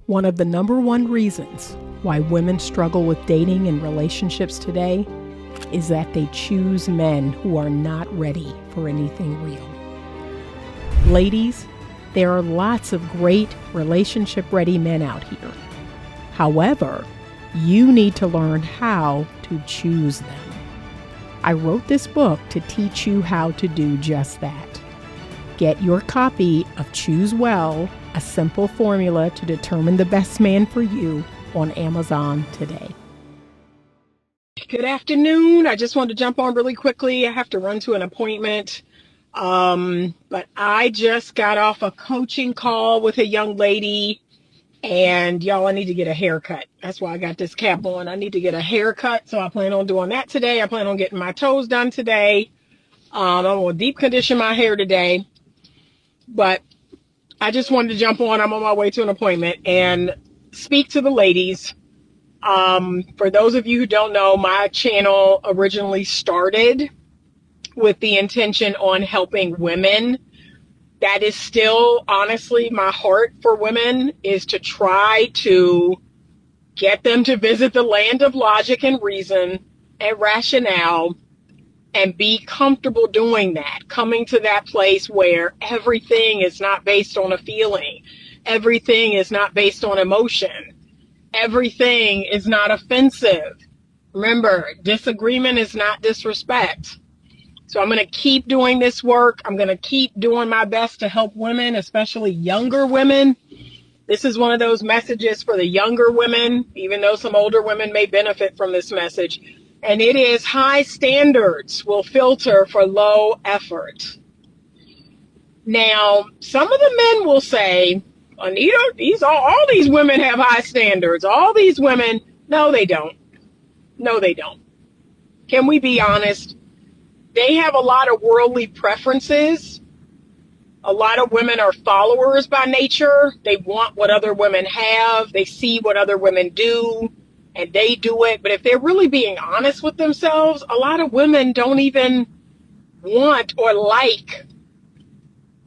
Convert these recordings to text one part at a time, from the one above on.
One of the number one reasons why women struggle with dating and relationships today is that they choose men who are not ready for anything real. Ladies, there are lots of great relationship-ready men out here. However, you need to learn how to choose them. I wrote this book to teach you how to do just that. Get your copy of Choose Well, a simple formula to determine the best man for you on Amazon today. Good afternoon. I just wanted to jump on really quickly. I have to run to an appointment. But I just got off a coaching call with a young lady, and y'all, I need to get a haircut. That's why I got this cap on. I need to get a haircut, so I plan on doing that today. I plan on getting my toes done today. I'm going to deep condition my hair today. But I just wanted to jump on. I'm on my way to an appointment and speak to the ladies. For those of you who don't know, my channel originally started with the intention on helping women. That is still, honestly, my heart for women, is to try to get them to visit the land of logic and reason and rationale and be comfortable doing that, coming to that place where everything is not based on a feeling. Everything is not based on emotion. Everything is not offensive. Remember, disagreement is not disrespect. So I'm going to keep doing this work. I'm going to keep doing my best to help women, especially younger women. This is one of those messages for the younger women, even though some older women may benefit from this message. And it is: high standards will filter for low effort. Now, some of the men will say, Anita, all these women have high standards. All these women, no, they don't. No, they don't. Can we be honest? They have a lot of worldly preferences. A lot of women are followers by nature. They want what other women have. They see what other women do, and they do it. But if they're really being honest with themselves, a lot of women don't even want or like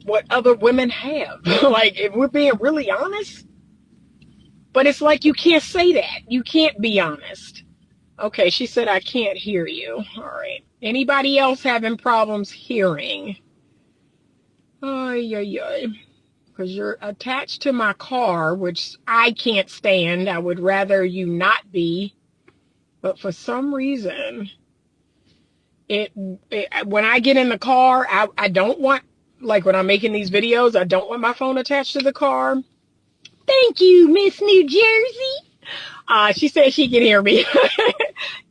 what other women have. Like, if we're being really honest. But it's like, you can't say that. You can't be honest. Okay, she said, I can't hear you. All right. Anybody else having problems hearing? Because you're attached to my car, which I can't stand. I would rather you not be. But for some reason, when I get in the car, I don't want, like when I'm making these videos, I don't want my phone attached to the car. Thank you, Miss New Jersey. She said she can hear me.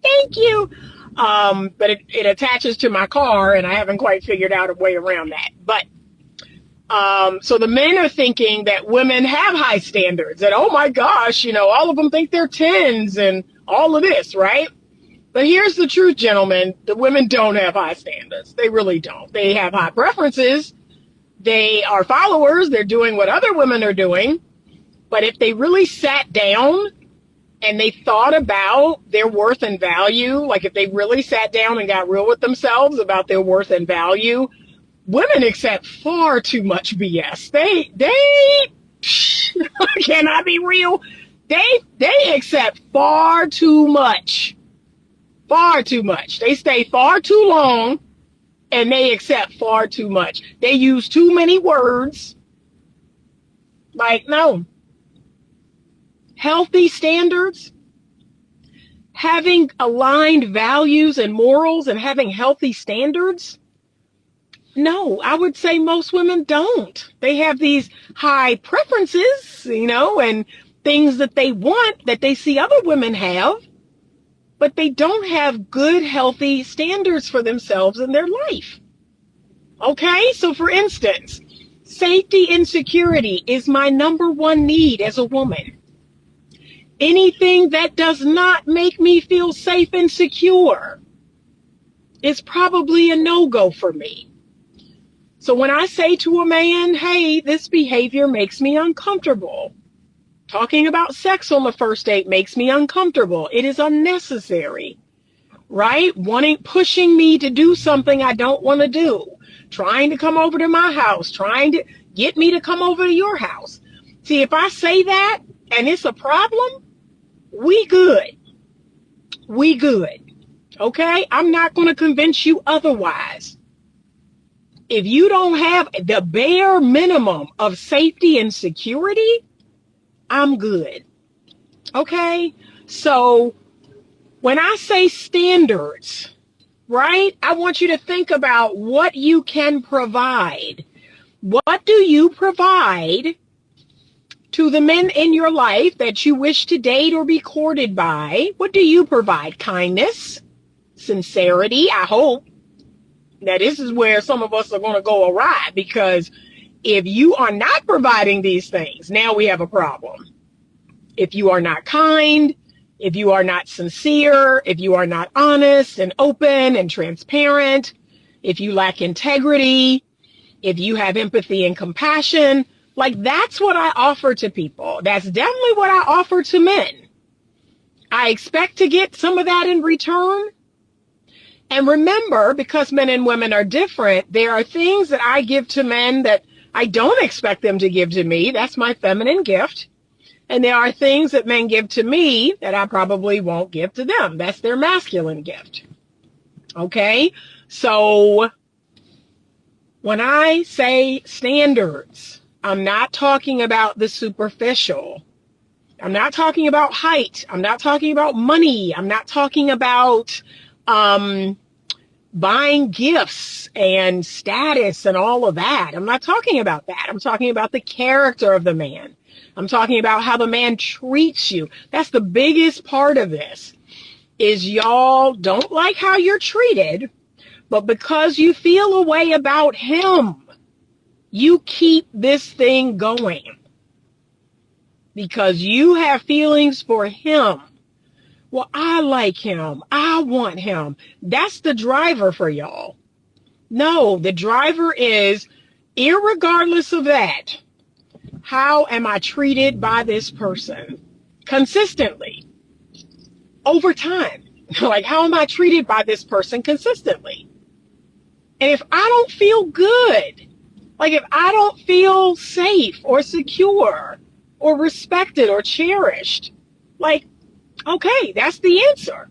Thank you. But it attaches to my car, and I haven't quite figured out a way around that. But so the men are thinking that women have high standards, that, oh my gosh, all of them think they're 10s and all of this, right? But here's the truth, gentlemen. The women don't have high standards. They really don't. They have high preferences. They are followers. They're doing what other women are doing. But if they really sat down and they thought about their worth and value, like if they really sat down and got real with themselves about their worth and value, women accept far too much BS. They can I be real? They accept far too much. Far too much. They stay far too long, and they accept far too much. They use too many words. Like, no. Healthy standards, having aligned values and morals, and having healthy standards. No, I would say most women don't. They have these high preferences, and things that they want that they see other women have, but they don't have good, healthy standards for themselves in their life. Okay, so for instance, safety and security is my number one need as a woman. Anything that does not make me feel safe and secure is probably a no-go for me. So when I say to a man, hey, this behavior makes me uncomfortable. Talking about sex on the first date makes me uncomfortable. It is unnecessary, right? Pushing me to do something I don't want to do. Trying to come over to my house. Trying to get me to come over to your house. See, if I say that, and it's a problem, we good. We good. Okay? I'm not going to convince you otherwise. If you don't have the bare minimum of safety and security, I'm good. Okay? So when I say standards, right, I want you to think about what you can provide. What do you provide to the men in your life that you wish to date or be courted by? What do you provide? Kindness, sincerity. I hope. Now, this is where some of us are going to go awry, because if you are not providing these things, now we have a problem. If you are not kind, if you are not sincere, if you are not honest and open and transparent, if you lack integrity, if you have empathy and compassion, like, that's what I offer to people. That's definitely what I offer to men. I expect to get some of that in return. And remember, because men and women are different, there are things that I give to men that I don't expect them to give to me. That's my feminine gift. And there are things that men give to me that I probably won't give to them. That's their masculine gift. Okay? So when I say standards, I'm not talking about the superficial. I'm not talking about height. I'm not talking about money. I'm not talking about buying gifts and status and all of that. I'm not talking about that. I'm talking about the character of the man. I'm talking about how the man treats you. That's the biggest part of this, is y'all don't like how you're treated, but because you feel a way about him, you keep this thing going. Because you have feelings for him. Well, I like him. I want him. That's the driver for y'all. No, the driver is, irregardless of that, how am I treated by this person? Consistently. Over time. Like, how am I treated by this person consistently? And if I don't feel good, like if I don't feel safe or secure or respected or cherished, like, okay, that's the answer.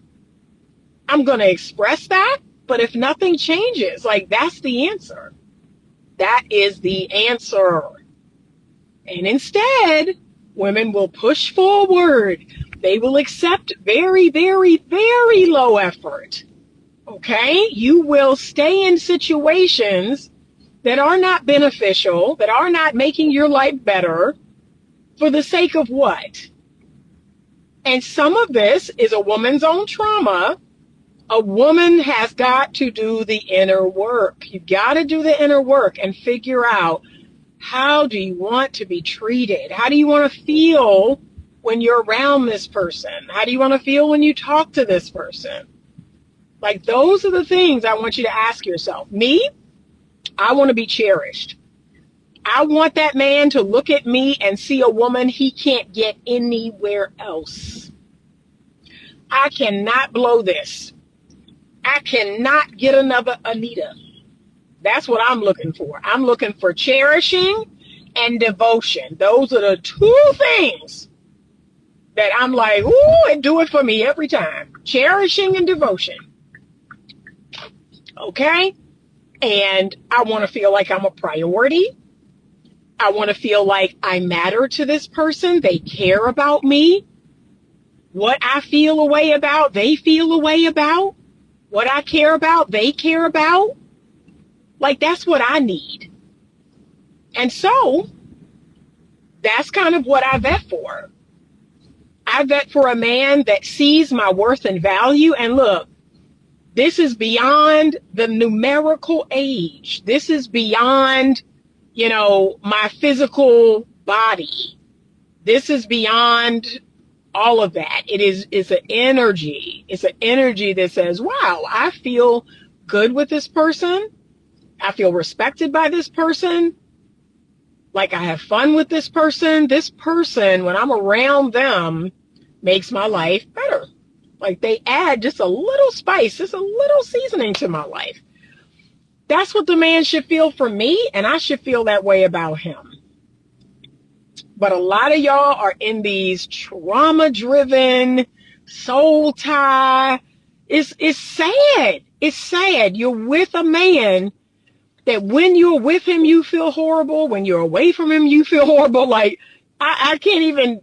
I'm going to express that, but if nothing changes, like, that's the answer. That is the answer. And instead, women will push forward. They will accept very, very, very low effort. Okay? You will stay in situations that are not beneficial, that are not making your life better, for the sake of what? And some of this is a woman's own trauma. A woman has got to do the inner work. You've got to do the inner work and figure out, how do you want to be treated? How do you want to feel when you're around this person? How do you want to feel when you talk to this person? Like, those are the things I want you to ask yourself. Me, I want to be cherished. I want that man to look at me and see a woman he can't get anywhere else. I cannot blow this. I cannot get another Anita. That's what I'm looking for. I'm looking for cherishing and devotion. Those are the two things that I'm like, ooh, it do it for me every time. Cherishing and devotion. Okay? And I want to feel like I'm a priority. I want to feel like I matter to this person. They care about me. What I feel a way about, they feel a way about. What I care about, they care about. Like, that's what I need. And so, that's kind of what I vet for. I vet for a man that sees my worth and value. And look, this is beyond the numerical age. This is beyond, my physical body. This is beyond all of that. It's an energy. It's an energy that says, wow, I feel good with this person. I feel respected by this person. Like, I have fun with this person. This person, when I'm around them, makes my life better. Like, they add just a little spice, just a little seasoning to my life. That's what the man should feel for me, and I should feel that way about him. But a lot of y'all are in these trauma-driven soul tie. It's sad. It's sad. You're with a man that when you're with him, you feel horrible. When you're away from him, you feel horrible. Like, I can't even.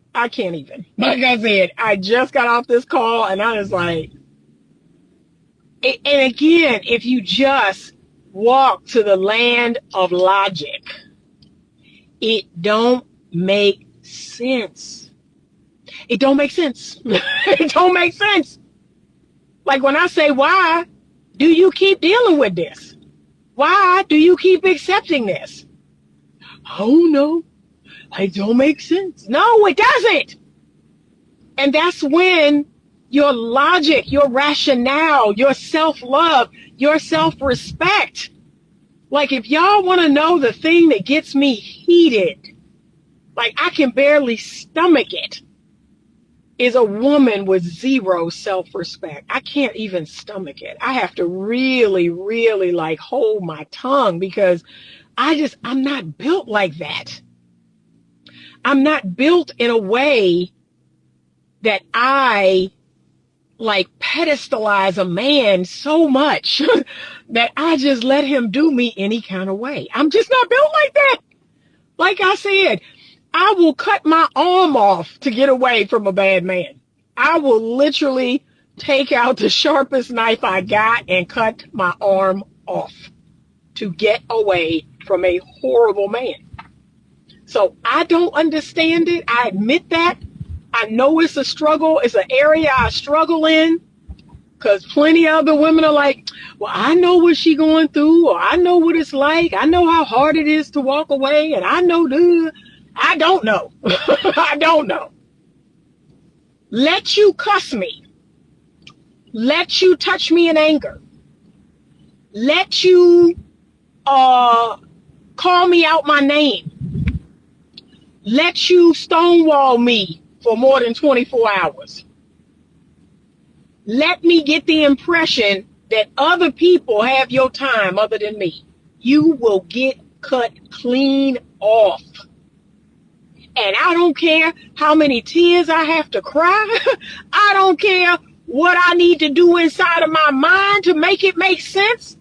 Like I said, I just got off this call and I was like, and again, if you just walk to the land of logic, it don't make sense. It don't make sense. It don't make sense. Like when I say, why do you keep dealing with this? Why do you keep accepting this? Oh no, it don't make sense. No, it doesn't. And that's when your logic, your rationale, your self-love, your self-respect. Like if y'all want to know the thing that gets me heated, like I can barely stomach it, is a woman with zero self-respect. I can't even stomach it. I have to really, really like hold my tongue because I'm not built like that. I'm not built in a way that I like pedestalize a man so much that I just let him do me any kind of way. I'm just not built like that. Like I said, I will cut my arm off to get away from a bad man. I will literally take out the sharpest knife I got and cut my arm off to get away from a horrible man. So I don't understand it. I admit that. I know it's a struggle. It's an area I struggle in because plenty of the women are like, well, I know what she's going through, or I know what it's like. I know how hard it is to walk away, and I know, I don't know. I don't know. Let you cuss me. Let you touch me in anger. Let you call me out my name. Let you stonewall me for more than 24 hours. Let me get the impression that other people have your time other than me. You will get cut clean off. And I don't care how many tears I have to cry. I don't care what I need to do inside of my mind to make it make sense.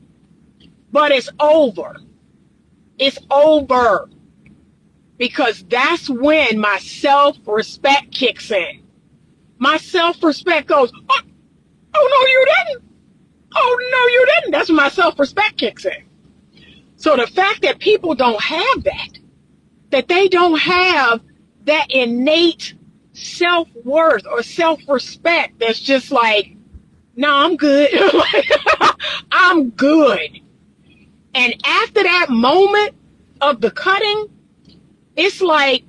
But it's over. It's over. Because that's when my self-respect kicks in. My self-respect goes, oh no, you didn't. Oh, no, you didn't. That's when my self-respect kicks in. So the fact that people don't have that they don't have that innate self-worth or self-respect that's just like, no, I'm good. I'm good. And after that moment of the cutting, it's like,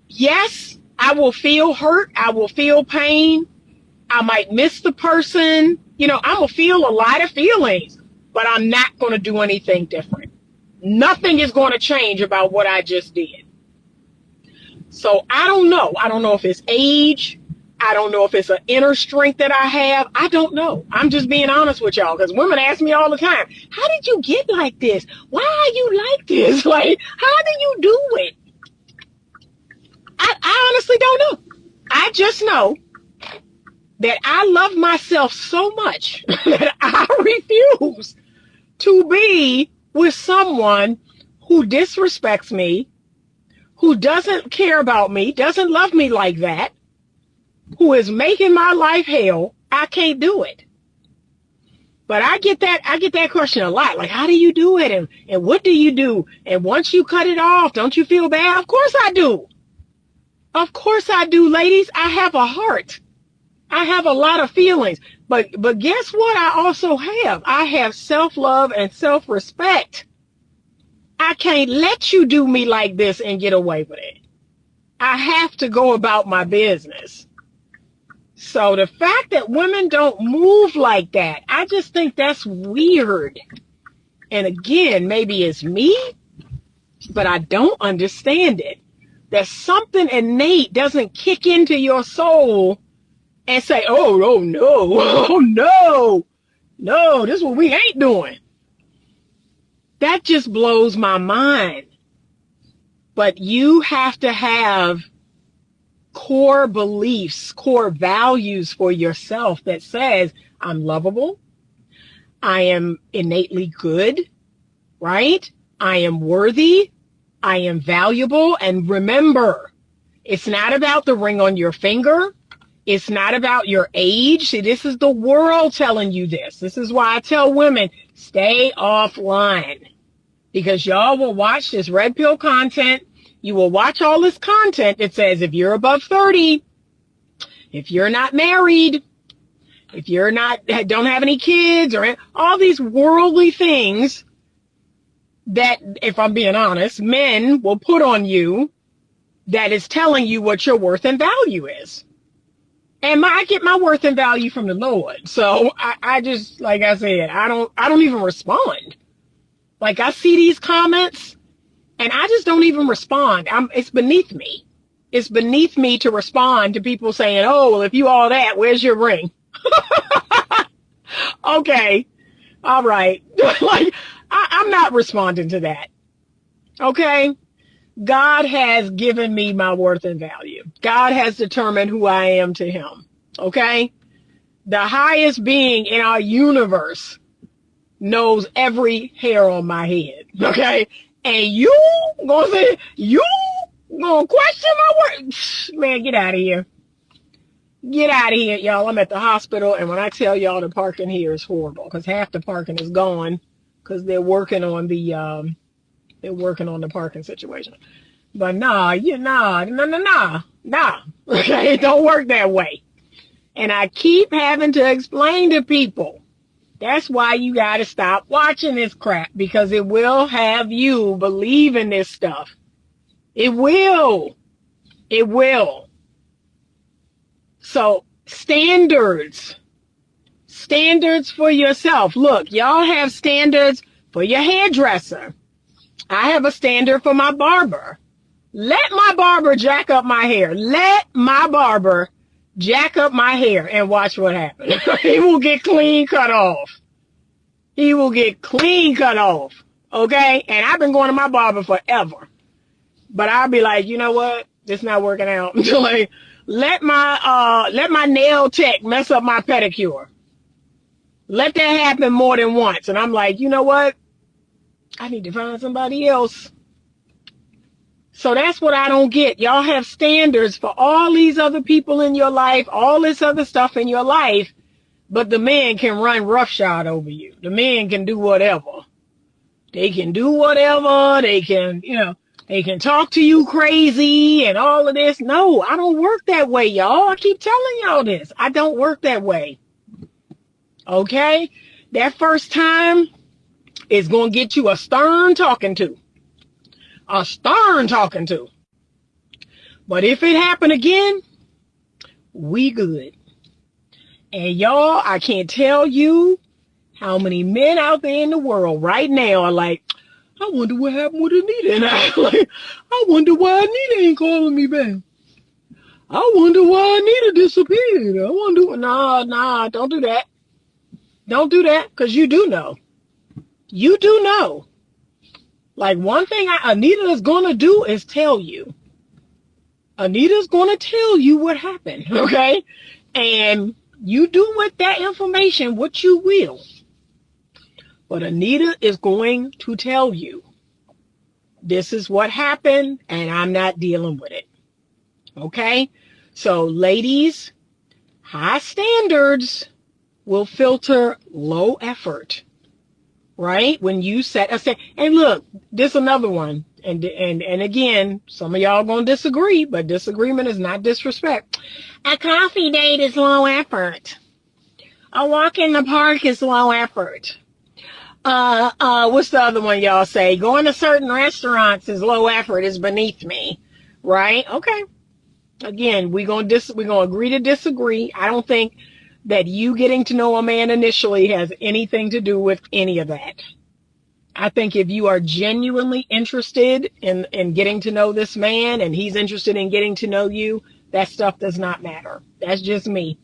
yes, I will feel hurt. I will feel pain. I might miss the person. I'm going to feel a lot of feelings, but I'm not going to do anything different. Nothing is going to change about what I just did. So I don't know. I don't know if it's age. I don't know if it's an inner strength that I have. I don't know. I'm just being honest with y'all because women ask me all the time, how did you get like this? Why are you like this? Like, how do you do it? I honestly don't know. I just know that I love myself so much that I refuse to be with someone who disrespects me, who doesn't care about me, doesn't love me like that, who is making my life hell. I can't do it. But I get that question a lot. Like, how do you do it? And what do you do? And once you cut it off, don't you feel bad? Of course I do. Of course I do, ladies. I have a heart. I have a lot of feelings. But guess what I also have? I have self-love and self-respect. I can't let you do me like this and get away with it. I have to go about my business. So the fact that women don't move like that, I just think that's weird. And again, maybe it's me, but I don't understand it. That something innate doesn't kick into your soul and say, oh no, this is what we ain't doing. That just blows my mind. But you have to have core beliefs, core values for yourself that says, I'm lovable, I am innately good, right? I am worthy, I am valuable. And remember, it's not about the ring on your finger. It's not about your age. See, this is the world telling you this. This is why I tell women, stay offline. Because y'all will watch this red pill content. You will watch all this content that says if you're above 30, if you're not married, if you're not, don't have any kids, or all these worldly things that, if I'm being honest, men will put on you that is telling you what your worth and value is. And I get my worth and value from the Lord. So I just, like I said, I don't even respond. Like, I see these comments and I just don't even respond. It's beneath me. It's beneath me to respond to people saying, oh, well, if you all that, where's your ring? Okay. All right. Like, I'm not responding to that. Okay. God has given me my worth and value. God has determined who I am to him. Okay. The highest being in our universe knows every hair on my head. Okay. And you gonna question my word? Man, get out of here. Get out of here, y'all. I'm at the hospital, and when I tell y'all the parking here is horrible, because half the parking is gone because they're working on the parking situation. But nah. Okay, it don't work that way. And I keep having to explain to people, that's why you got to stop watching this crap, because it will have you believe in this stuff. It will. It will. So standards for yourself. Look, y'all have standards for your hairdresser. I have a standard for my barber. Let my barber jack up my hair. Let my barber jack up my hair and watch what happens. He will get clean cut off. He will get clean cut off. Okay? And I've been going to my barber forever. But I'll be like, you know what? It's not working out. Like, let my nail tech mess up my pedicure. Let that happen more than once. And I'm like, you know what? I need to find somebody else. So that's what I don't get. Y'all have standards for all these other people in your life, all this other stuff in your life, but the man can run roughshod over you. The man can do whatever. They can do whatever. They can, they can talk to you crazy and all of this. No, I don't work that way, y'all. I keep telling y'all this. I don't work that way. Okay? That first time is going to get you a stern talking to. A stern talking to. But if it happen again, we good. And y'all, I can't tell you how many men out there in the world right now are like, I wonder what happened with Anita. And I wonder why Anita ain't calling me back. I wonder why Anita disappeared. I wonder. Nah, don't do that. Don't do that, because you do know. You do know. Like, one thing Anita is going to do is tell you. Anita's going to tell you what happened, okay? And you do with that information what you will. But Anita is going to tell you, this is what happened, and I'm not dealing with it. Okay? So, ladies, high standards will filter low effort. Right? When you set a standard. And look, this another one. And again, some of y'all gonna disagree, but disagreement is not disrespect. A coffee date is low effort. A walk in the park is low effort. What's the other one y'all say? Going to certain restaurants is low effort, is beneath me. Right? Okay. Again, we're gonna agree to disagree. I don't think that you getting to know a man initially has anything to do with any of that. I think if you are genuinely interested in getting to know this man and he's interested in getting to know you, that stuff does not matter. That's just me.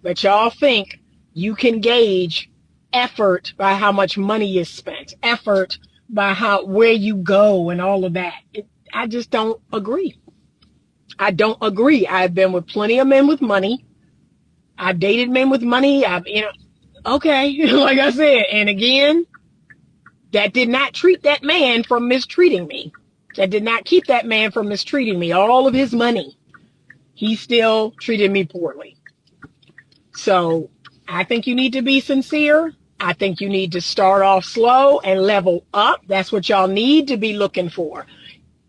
But y'all think you can gauge effort by how much money is spent, effort by where you go and all of that. I just don't agree. I don't agree. I've been with plenty of men with money. I've dated men with money. Okay, like I said, and again, that did not treat that man from mistreating me. That did not keep that man from mistreating me. All of his money, he still treated me poorly. So I think you need to be sincere. I think you need to start off slow and level up. That's what y'all need to be looking for.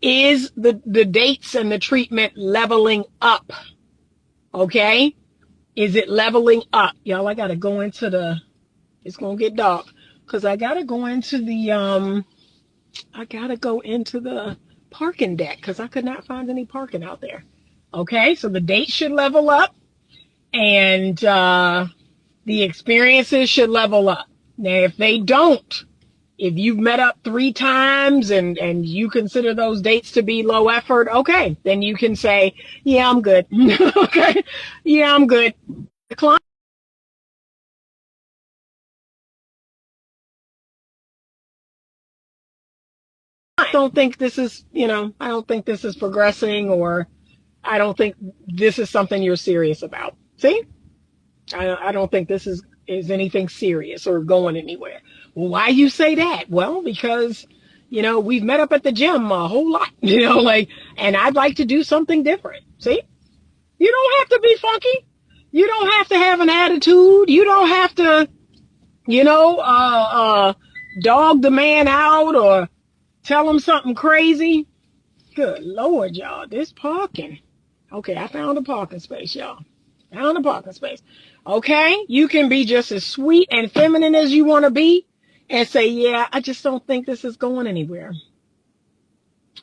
Is the dates and the treatment leveling up? Okay? Is it leveling up? Y'all, I got to go into it's going to get dark because I got to go into the parking deck because I could not find any parking out there. Okay? So the dates should level up and the experiences should level up. Now, if they don't, if you've met up 3 times and you consider those dates to be low effort, okay, then you can say, yeah, I'm good. Okay. Yeah, I'm good. The client, I don't think this is, I don't think this is progressing, or I don't think this is something you're serious about. See? I don't think this is anything serious or going anywhere. Well, why you say that? Well, because, we've met up at the gym a whole lot, and I'd like to do something different. See? You don't have to be funky. You don't have to have an attitude. You don't have to, dog the man out or tell him something crazy. Good Lord, y'all. This parking. Okay, I found a parking space, y'all. Found a parking space. Okay, you can be just as sweet and feminine as you want to be and say, yeah, I just don't think this is going anywhere.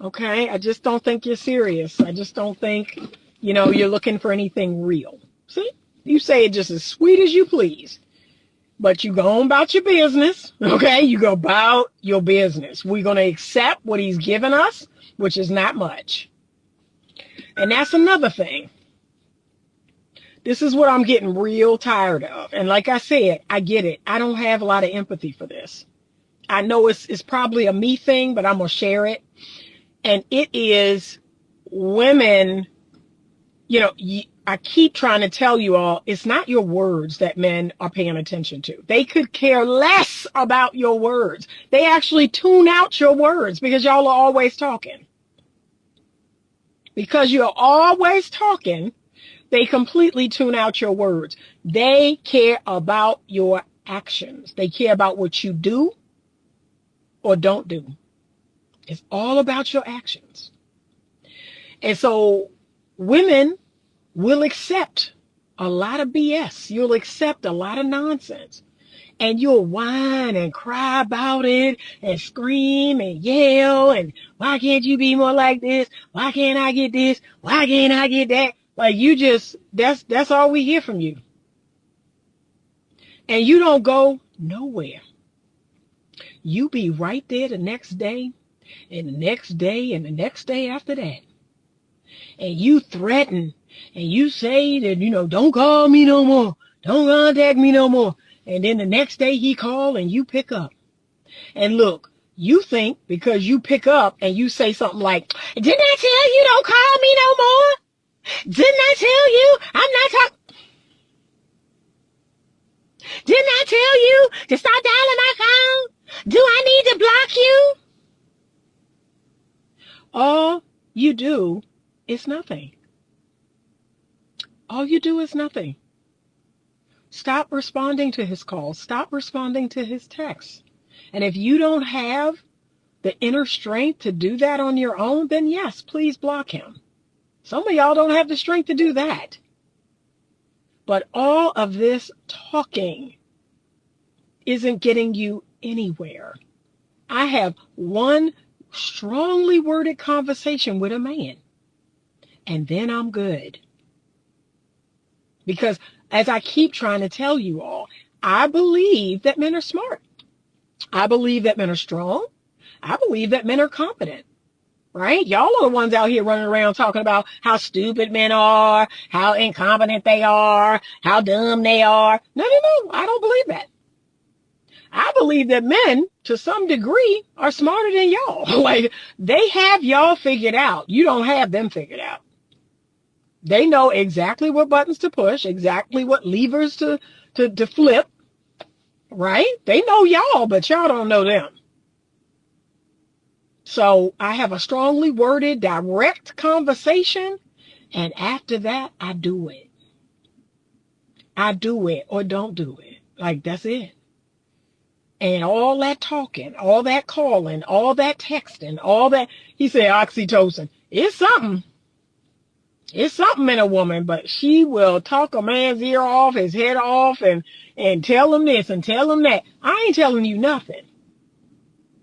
Okay, I just don't think you're serious. I just don't think, you're looking for anything real. See, you say it just as sweet as you please, but you go on about your business. Okay, you go about your business. We're going to accept what he's given us, which is not much. And that's another thing. This is what I'm getting real tired of. And like I said, I get it. I don't have a lot of empathy for this. I know it's probably a me thing, but I'm going to share it. And it is women, I keep trying to tell you all, it's not your words that men are paying attention to. They could care less about your words. They actually tune out your words because y'all are always talking. Because you're always talking, they completely tune out your words. They care about your actions. They care about what you do or don't do. It's all about your actions. And so women will accept a lot of BS. You'll accept a lot of nonsense. And you'll whine and cry about it and scream and yell and why can't you be more like this? Why can't I get this? Why can't I get that? Like that's all we hear from you. And you don't go nowhere. You be right there the next day and the next day and the next day after that. And you threaten and you say that, don't call me no more. Don't contact me no more. And then the next day he called and you pick up. And look, you think because you pick up and you say something like, didn't I tell you don't call me no more? Didn't I tell you I'm not talking? Didn't I tell you to stop dialing my phone? Do I need to block you? All you do is nothing. All you do is nothing. Stop responding to his calls. Stop responding to his texts. And if you don't have the inner strength to do that on your own, then yes, please block him. Some of y'all don't have the strength to do that. But all of this talking isn't getting you anywhere. I have one strongly worded conversation with a man, and then I'm good. Because as I keep trying to tell you all, I believe that men are smart. I believe that men are strong. I believe that men are competent. Right? Y'all are the ones out here running around talking about how stupid men are, how incompetent they are, how dumb they are. No, I don't believe that. I believe that men, to some degree, are smarter than y'all. Like, they have y'all figured out. You don't have them figured out. They know exactly what buttons to push, exactly what levers to flip, right? They know y'all, but y'all don't know them. So I have a strongly worded, direct conversation, and after that, I do it. I do it or don't do it. Like, that's it. And all that talking, all that calling, all that texting, all that, he said oxytocin. It's something. It's something in a woman, but she will talk a man's ear off, his head off, and tell him this and tell him that. I ain't telling you nothing.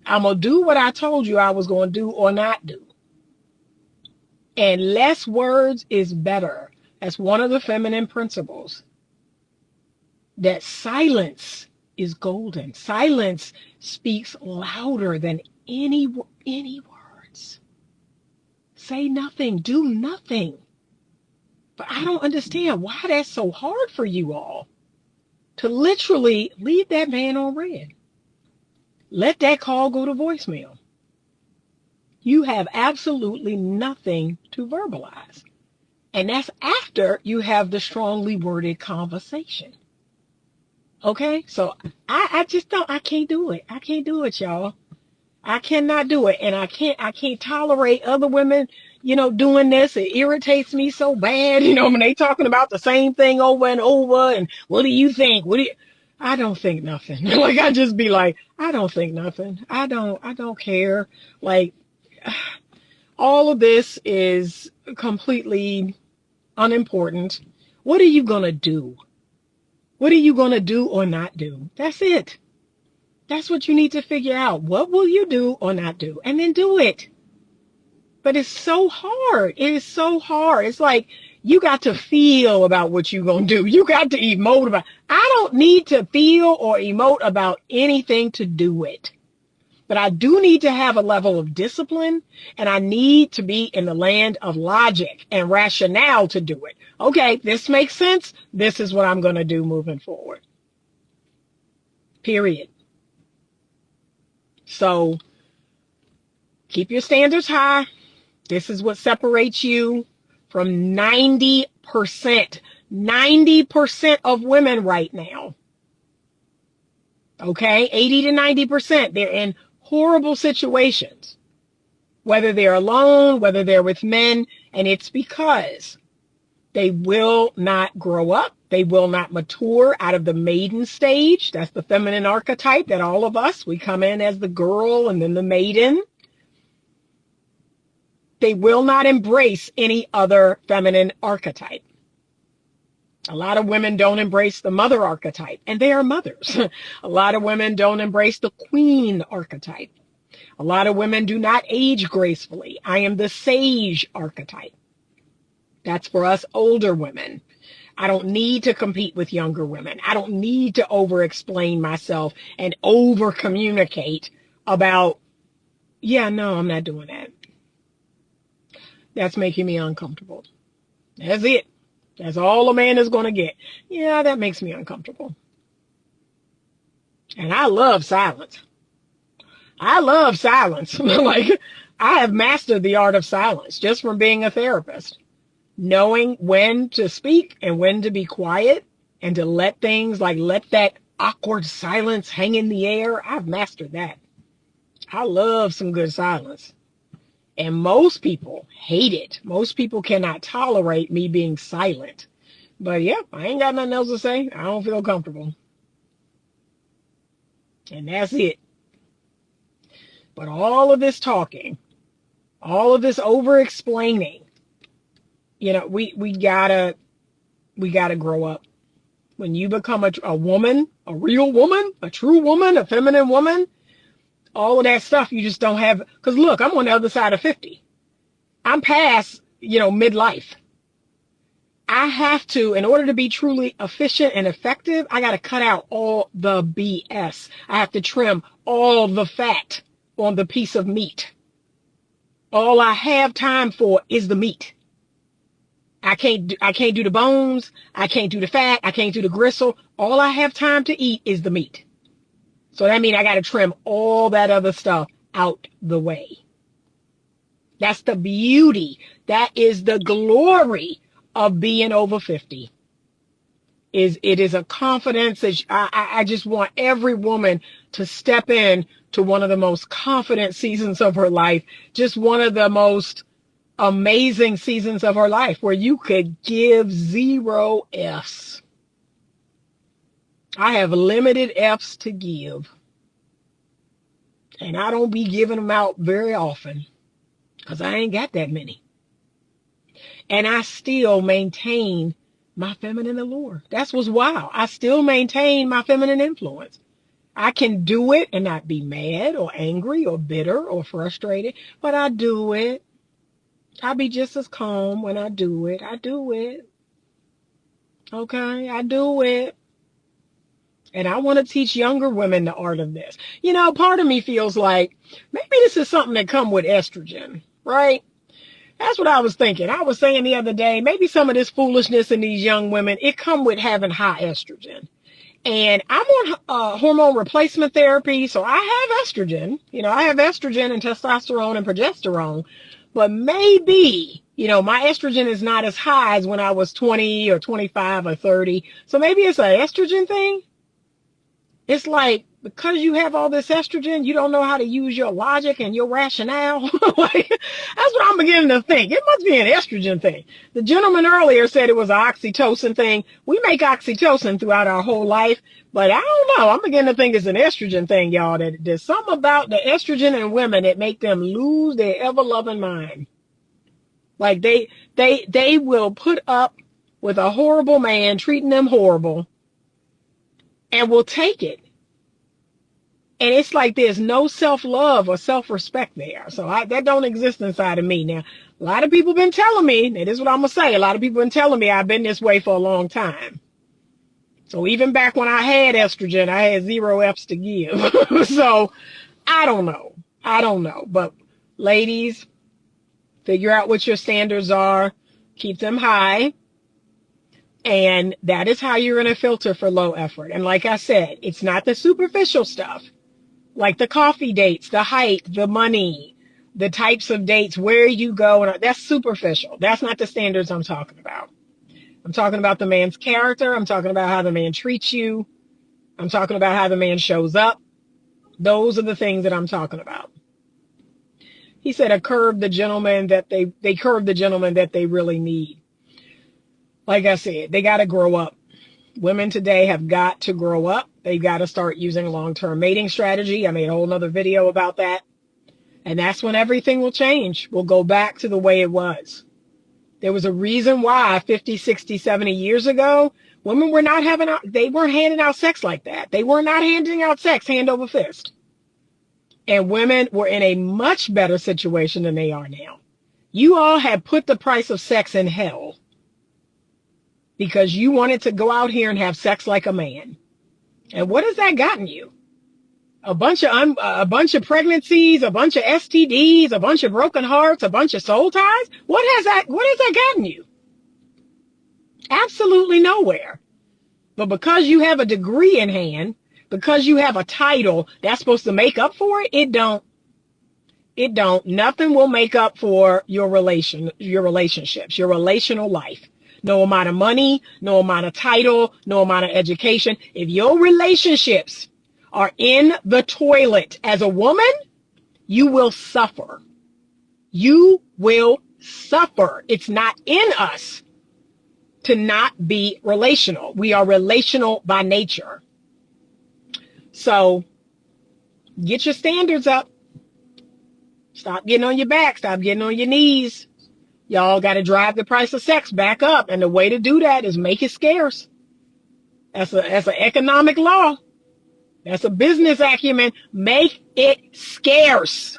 I'm going to do what I told you I was going to do or not do. And less words is better. That's one of the feminine principles. That silence is golden. Silence speaks louder than any words. Say nothing, do nothing. But I don't understand why that's so hard for you all to literally leave that man on red. Let that call go to voicemail. You have absolutely nothing to verbalize. And that's after you have the strongly worded conversation. Okay? So I just don't, I can't do it. I can't do it, y'all. I cannot do it. And I can't tolerate other women, doing this. It irritates me so bad, when they talking about the same thing over and over. And what do you think? I don't think nothing. Like, I just be like, I don't think nothing. I don't care. Like, all of this is completely unimportant. What are you going to do? What are you going to do or not do? That's it. That's what you need to figure out. What will you do or not do? And then do it. But it's so hard. It is so hard. It's like you got to feel about what you're going to do. You got to emote about. I don't need to feel or emote about anything to do it. But I do need to have a level of discipline, and I need to be in the land of logic and rationale to do it. Okay, this makes sense. This is what I'm going to do moving forward. Period. So keep your standards high. This is what separates you from 90%. 90% of women right now. Okay? 80 to 90%. They're in horrible situations. Whether they're alone, whether they're with men. And it's because they will not grow up. They will not mature out of the maiden stage. That's the feminine archetype that all of us, we come in as the girl and then the maiden. They will not embrace any other feminine archetype. A lot of women don't embrace the mother archetype, and they are mothers. A lot of women don't embrace the queen archetype. A lot of women do not age gracefully. I am the sage archetype. That's for us older women. I don't need to compete with younger women. I don't need to over-explain myself and over-communicate about, yeah, no, I'm not doing that. That's making me uncomfortable. That's it. That's all a man is going to get. Yeah, that makes me uncomfortable. And I love silence. I love silence. Like, I have mastered the art of silence just from being a therapist. Knowing when to speak and when to be quiet and to let that awkward silence hang in the air. I've mastered that. I love some good silence. And most people hate it. Most people cannot tolerate me being silent. But yeah, I ain't got nothing else to say. I don't feel comfortable. And that's it. But all of this talking, all of this over-explaining, we gotta grow up. When you become a woman, a real woman, a true woman, a feminine woman, all of that stuff you just don't have. Because look, I'm on the other side of 50. I'm past, midlife. I have to, in order to be truly efficient and effective, I got to cut out all the BS. I have to trim all the fat on the piece of meat. All I have time for is the meat. I can't do the bones. I can't do the fat. I can't do the gristle. All I have time to eat is the meat. So that means I got to trim all that other stuff out the way. That's the beauty. That is the glory of being over 50. It is a confidence that I just want every woman to step in to one of the most confident seasons of her life, just one of the most amazing seasons of her life where you could give 0 F's. I have limited F's to give, and I don't be giving them out very often because I ain't got that many. And I still maintain my feminine allure. That's what's wild. I still maintain my feminine influence. I can do it and not be mad or angry or bitter or frustrated, but I do it. I'll be just as calm when I do it. I do it. Okay, I do it. And I want to teach younger women the art of this. You know, part of me feels like maybe this is something that comes with estrogen, right? That's what I was thinking. I was saying the other day, maybe some of this foolishness in these young women, it come with having high estrogen. And I'm on hormone replacement therapy, so I have estrogen. You know, I have estrogen and testosterone and progesterone. But maybe, you know, my estrogen is not as high as when I was 20 or 25 or 30. So maybe it's an estrogen thing. It's like, because you have all this estrogen, you don't know how to use your logic and your rationale. Like, that's what I'm beginning to think. It must be an estrogen thing. The gentleman earlier said it was an oxytocin thing. We make oxytocin throughout our whole life, but I don't know. I'm beginning to think it's an estrogen thing, y'all. That there's something about the estrogen in women that make them lose their ever-loving mind. Like they will put up with a horrible man treating them horrible and will take it. And it's like there's no self-love or self-respect there. So that don't exist inside of me. Now, a lot of people been telling me, and this is what I'm going to say, a lot of people been telling me I've been this way for a long time. So even back when I had estrogen, I had 0 F's to give. So I don't know. But ladies, figure out what your standards are. Keep them high. And that is how you're going to filter for low effort. And like I said, it's not the superficial stuff. Like the coffee dates, the height, the money, the types of dates, where you go. And that's superficial. That's not the standards I'm talking about. I'm talking about the man's character. I'm talking about how the man treats you. I'm talking about how the man shows up. Those are the things that I'm talking about. He said, they curb the gentleman that they really need. Like I said, they got to grow up. Women today have got to grow up. They've got to start using long-term mating strategy. I made a whole nother video about that. And that's when everything will change. We'll go back to the way it was. There was a reason why 50, 60, 70 years ago, women were not they weren't handing out sex like that. They were not handing out sex hand over fist. And women were in a much better situation than they are now. You all had put the price of sex in hell because you wanted to go out here and have sex like a man. And what has that gotten you? A bunch of pregnancies, a bunch of STDs, a bunch of broken hearts, a bunch of soul ties. What has that gotten you? Absolutely nowhere. But because you have a degree in hand, because you have a title that's supposed to make up for it, it don't. Nothing will make up for your relationships, your relational life. No amount of money, no amount of title, no amount of education. If your relationships are in the toilet as a woman, you will suffer. You will suffer. It's not in us to not be relational. We are relational by nature. So get your standards up. Stop getting on your back. Stop getting on your knees. Y'all got to drive the price of sex back up. And the way to do that is make it scarce. That's an economic law. That's a business acumen. Make it scarce.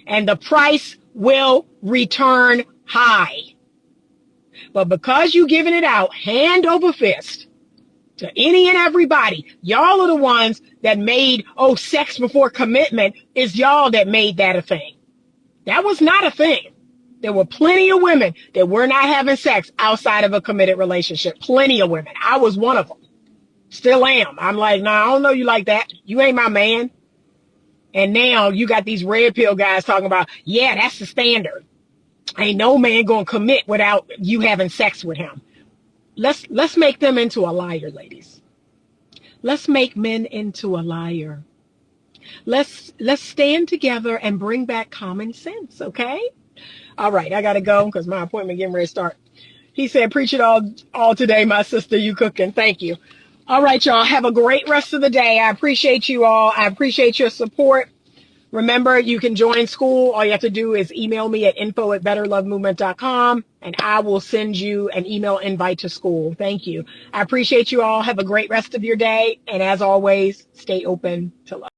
And the price will return high. But because you giving it out hand over fist to any and everybody, y'all are the ones that made, sex before commitment is y'all that made that a thing. That was not a thing. There were plenty of women that were not having sex outside of a committed relationship. Plenty of women. I was one of them. Still am. I'm like, nah, I don't know you like that. You ain't my man. And now you got these red pill guys talking about, yeah, that's the standard. Ain't no man gonna commit without you having sex with him. Let's make them into a liar, ladies. Let's make men into a liar. Let's stand together and bring back common sense, okay? All right, I gotta go because my appointment getting ready to start. He said, preach it all today, my sister. You cooking. Thank you. All right, y'all. Have a great rest of the day. I appreciate you all. I appreciate your support. Remember, you can join Skool. All you have to do is email me at info@betterlovemovement.com, and I will send you an email invite to Skool. Thank you. I appreciate you all. Have a great rest of your day. And as always, stay open to love.